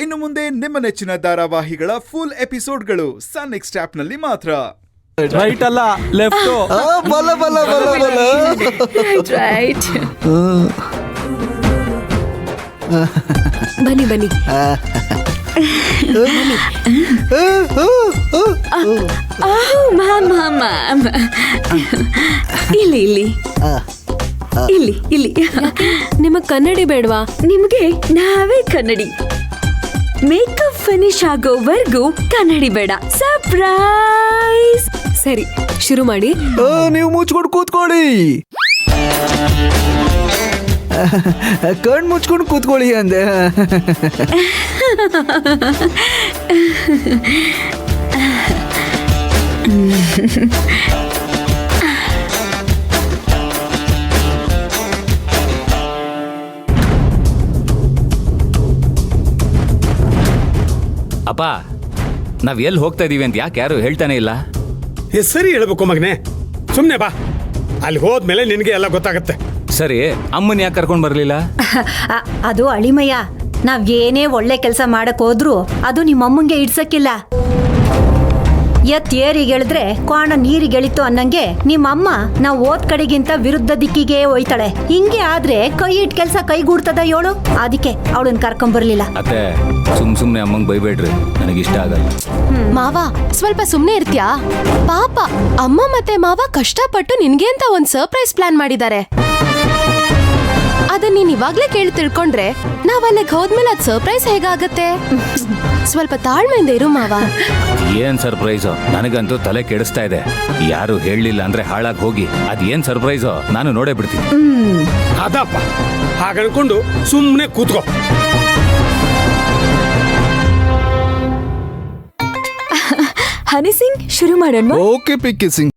ಇನ್ನು ಮುಂದೆ ನಿಮ್ಮ ನೆಚ್ಚಿನ ಧಾರಾವಾಹಿಗಳ ಫುಲ್ ಎಪಿಸೋಡ್ಗಳು ಸನ್ ನೆಕ್ಸ್ಟ್ ಆಪ್ನಲ್ಲಿ ಮಾತ್ರ. ರೈಟ್ ಅಲ್ಲ ಲೆಫ್ಟ್. ಬಲ ಬಲ ಬಲ ಬಲ. ರೈಟ್. ಬನ್ನಿ ಬನ್ನಿ. ಇಲ್ಲಿ ಇಲ್ಲಿ ಇಲ್ಲಿ ಇಲ್ಲಿ. ನಿಮಗ್ ಕನ್ನಡಿ ಬೇಡವಾ? ನಿಮ್ಗೆ ನಾವೇ ಕನ್ನಡಿ. ಮೇಕಪ್ ಫಿನಿಶ್ ಆಗೋವರೆಗೂ ಕನ್ನಡಿ ಬೇಡ. ಸರ್ಪ್ರೈಸ್. ಸರಿ ಶುರು ಮಾಡಿ. ನೀವು ಮುಚ್ಕೊಂಡು ಕೂತ್ಕೊಳ್ಳಿ. ಕಣ್ ಮುಚ್ಕೊಂಡು ಕೂತ್ಕೊಳ್ಳಿ ಅಂದೆ. ಅಪ್ಪ, ನಾವ್ ಎಲ್ಲಿ ಹೋಗ್ತಾ ಇದೀವಿ ಅಂತ ಯಾಕೆ ಯಾರು ಹೇಳ್ತಾನೆ ಇಲ್ಲ? ಸರಿ ಹೇಳ್ಬೇಕು ಮಗನೆ, ಸುಮ್ನೆ ಬಾ. ಅಲ್ಲಿ ಹೋದ್ಮೇಲೆ ನಿನಗೆ ಎಲ್ಲ ಗೊತ್ತಾಗತ್ತೆ. ಸರಿ, ಅಮ್ಮನ್ ಯಾಕೆ ಕರ್ಕೊಂಡ್ ಬರ್ಲಿಲ್ಲ? ಅದು ಅಳಿಮಯ್ಯ, ನಾವ್ ಏನೇ ಒಳ್ಳೆ ಕೆಲಸ ಮಾಡಕ್ ಹೋದ್ರು ಅದು ನಿಮ್ಮಮ್ಮಂಗೆ ಇಡ್ಸಕ್ಕಿಲ್ಲ. ಏರಿಗೆ ಎಳಿದ್ರೆ ಕ್ವಾಣ ನೀರಿಗೆ ಎಳಿತು ಅನ್ನಂಗೆ ನಿಮ್ಮಮ್ಮ ನಾವ್ ಓದ್ ಕಡೆಗಿಂತ ವಿರುದ್ಧ ದಿಕ್ಕಿಗೆ ಹೋಯ್ತಾಳೆ. ಹಿಂಗೆ ಆದ್ರೆ ಕೈ ಇಟ್ ಕೆಲ್ಸ ಕೈಗೂಡ್ತದ ಹೇಳು. ಅದಕ್ಕೆ ಅವಳನ್ನ ಕರ್ಕೊಂಡ್ ಬರ್ಲಿಲ್ಲ. ಅತ್ತೆ, ಸುಮ್ನೆ ಅಮ್ಮಂಗ್ ಬೈಬೇಡ್ರಿ, ನನಗಿಷ್ಟ ಆಗಲ್ಲ. ಮಾವ ಸ್ವಲ್ಪ ಸುಮ್ನೆ ಇರ್ತ್ಯಾ? ಪಾಪ ಅಮ್ಮ ಮತ್ತೆ ಮಾವ ಕಷ್ಟಪಟ್ಟು ನಿನ್ಗೆ ಅಂತ ಒಂದ್ ಸರ್ಪ್ರೈಸ್ ಪ್ಲಾನ್ ಮಾಡಿದ್ದಾರೆ. ಅದನ್ನ ನೀನ್ ಇವಾಗ್ಲೇ ಕೇಳಿ ತಿಳ್ಕೊಂಡ್ರೆ ನಾವ್ ಅಲ್ಲಿಗೆ ಹೋದ್ಮೇಲೆ ಅದ್ ಸರ್ಪ್ರೈಸ್ ಹೇಗಾಗತ್ತೆ? ಸ್ವಲ್ಪ ತಾಳ್ಮೆಯಿಂದ ಇರು ಮಾವ. ಏನ್ ಸರ್ಪ್ರೈಸು? ನನಗಂತೂ ತಲೆ ಕೆಡಿಸ್ತಾ ಇದೆ. ಯಾರು ಹೇಳಲಿಲ್ಲ ಅಂದ್ರೆ ಹಾಳಾಗಿ ಹೋಗಿ ಅದೇನ್ ಸರ್ಪ್ರೈಸು ನಾನು ನೋಡೇ ಬಿಡ್ತೀನಿ. ಅದಪ್ಪ, ಹಾಗನ್ಕೊಂಡು ಸುಮ್ನೆ ಕೂತ್ಕೋ. ಹನಿ ಸಿಂಗ್, ಶುರು ಮಾಡೋಣ. Okay picky Singh.